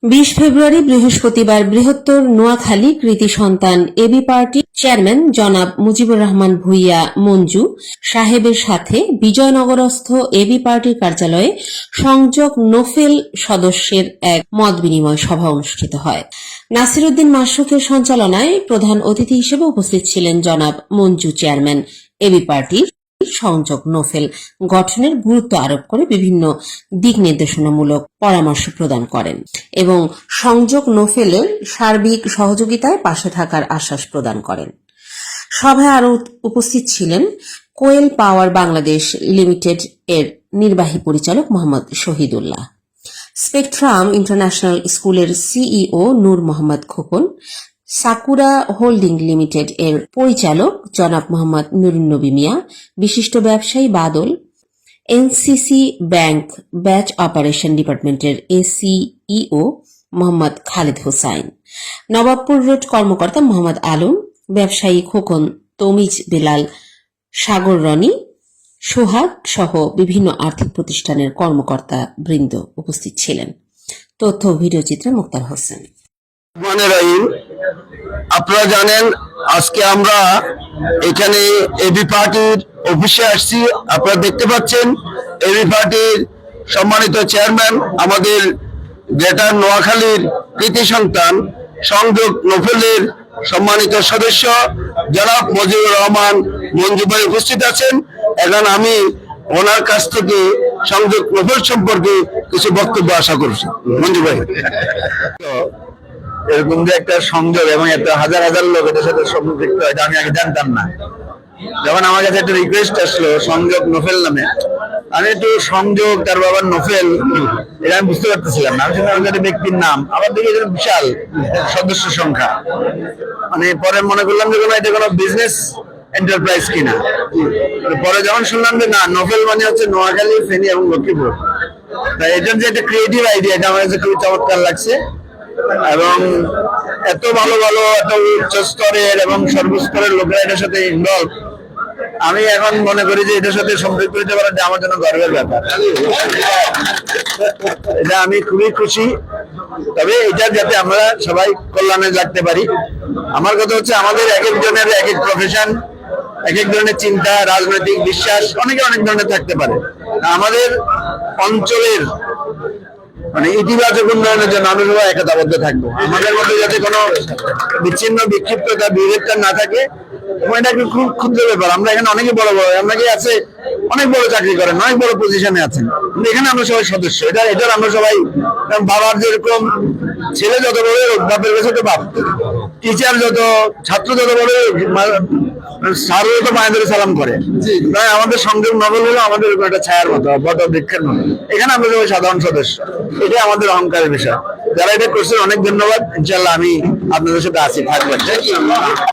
20 ফেব্রুয়ারি বৃহস্পতিবার বৃহত্তর নোয়াখালী কৃতি সন্তান এবি পার্টির চেয়ারম্যান জনাব মুজিবুর রহমান ভূঁইয়া মঞ্জু সাহেবের সাথে বিজয়নগরস্থ এবি পার্টির কার্যালয়ে সংযোগ নোফেল সদস্যের এক মতবিনিময় সভা অনুষ্ঠিত হয়। নাসির উদ্দিন মাশরুকের সঞ্চালনায় প্রধান অতিথি হিসেবে উপস্থিত ছিলেন জনাব মঞ্জু। চেয়ারম্যান এবি পার্টির সংযোগ নোফেল গঠনের গুরুত্ব আরোপ করে বিভিন্ন দিক নির্দেশনামূলক পরামর্শ প্রদান করেন এবং সংযোগ নোফেলের সার্বিক সহযোগিতায় পাশে থাকার আশ্বাস প্রদান করেন। সভায় আরও উপস্থিত ছিলেন কোয়েল পাওয়ার বাংলাদেশ লিমিটেড এর নির্বাহী পরিচালক মোহাম্মদ শহীদুল্লাহ, স্পেকট্রাম ইন্টারন্যাশনাল স্কুলের CEO Nur Mohammad Khokon, Sakura holding limited এর পরিচালক জনাব মোহাম্মদ নুরুন্নবী মিয়া, বিশিষ্ট ব্যবসায়ী Badal, NCC bank batch operation ডিপার্টমেন্টের এসিইও মোহাম্মদ খালেদ হোসাইন, নবাবপুর রোড কর্মকর্তা মোহাম্মদ আলম, ব্যবসায়ী খোকন, তমিজ বেলাল, সাগর রনি, সোহাগ সহ বিভিন্ন আর্থিক প্রতিষ্ঠানের কর্মকর্তা বৃন্দ উপস্থিত ছিলেন। তথ্য ও ভিডিও চিত্রে মুক্তার হোসেন। আপনারা জানেন আজকে আমরা এখানে এবি পার্টির অফিসে আসছি। আপনারা দেখতে পাচ্ছেন এবি পার্টির সম্মানিত চেয়ারম্যান, আমাদের গ্রেটার নোয়াখালীর কৃতি সন্তান সংযোগ নোফেলের সম্মানিত সদস্য জনাব মুজিবুর রহমান মঞ্জু ভাই উপস্থিত আছেন। এখন আমি ওনার কাছ থেকে সংযোগ নোফেল সম্পর্কে কিছু বক্তব্য আশা করছি। মঞ্জু ভাই, এরকম যে একটা সংযোগ এবং একটা হাজার হাজার লোক এটার সাথে সম্পৃক্ত হয় আমি আগে জানতাম না। যখন আমার কাছে একটা রিকোয়েস্ট আসলো সংযোগ নোফেল নামে, আমি একটু সংযোগ তার বাবার নোফেল এটা আমি বুঝতে পারতেছিলাম না। আমি শুনলাম একটা ব্যক্তির নাম, আবার দেখি বিশাল সদস্য সংখ্যা। মানে পরে মনে করলাম যে এটা কোনো বিজনেস এন্টারপ্রাইজ কিনা। পরে যখন শুনলাম যে না, নোফেল মানে হচ্ছে নোয়াখালী, ফেনী এবং লক্ষ্মীপুর, তাই এটার যে একটা ক্রিয়েটিভ আইডিয়া এটা আমার কাছে খুবই চমৎকার লাগছে। এবং এত ভালো ভালো এত উচ্চ স্তরের এবং সর্বস্তরের লোকেরা এটার সাথে ইনভলভ, আমি এখন মনে করি যে এটার সাথে সম্পৃক্ত হতে পারে আমার জন্য গর্বের ব্যাপার। এটা আমি খুবই খুশি। তবে এটা যাতে আমরা সবাই কল্যাণে লাগতে পারি। আমার কথা হচ্ছে আমাদের এক একজনের এক এক প্রফেশন, এক এক ধরনের চিন্তা, রাজনৈতিক বিশ্বাস অনেক ধরনের থাকতে পারে। আমাদের অঞ্চলের মানে ইতিবাচক উন্নয়নের জন্য আমরা সবাই একতাবদ্ধ থাকবো। আমাদের মধ্যে যাতে কোনো বিচ্ছিন্ন বিক্ষিপ্ততা বিভেদটা না থাকে, এটা খুব ক্ষুদ্র ব্যাপার। আমরা এখানে অনেকে বড় অনেকেই আছে, অনেক বড় চাকরি করেন, অনেক বড় পজিশনে আছেন, কিন্তু এখানে আমরা সবাই সদস্য। এটার আমরা সবাই বাবার যেরকম ছেলে যত বড় বাপের কাছে তো বাপ, টিচার যত, ছাত্র যত বড় স্যার তো পায়ে ধরে সালাম করে। তাই আমাদের সংযোগ নগর হলো আমাদের একটা ছায়ার মতো, বট বৃক্ষের মতো। এখানে আমরা সবাই সাধারণ সদস্য, এটাই আমাদের অহংকারের বিষয়। যারা এটা করছেন অনেক ধন্যবাদ। ইনশাল্লাহ আমি আপনাদের সাথে আছি, থাকবেন।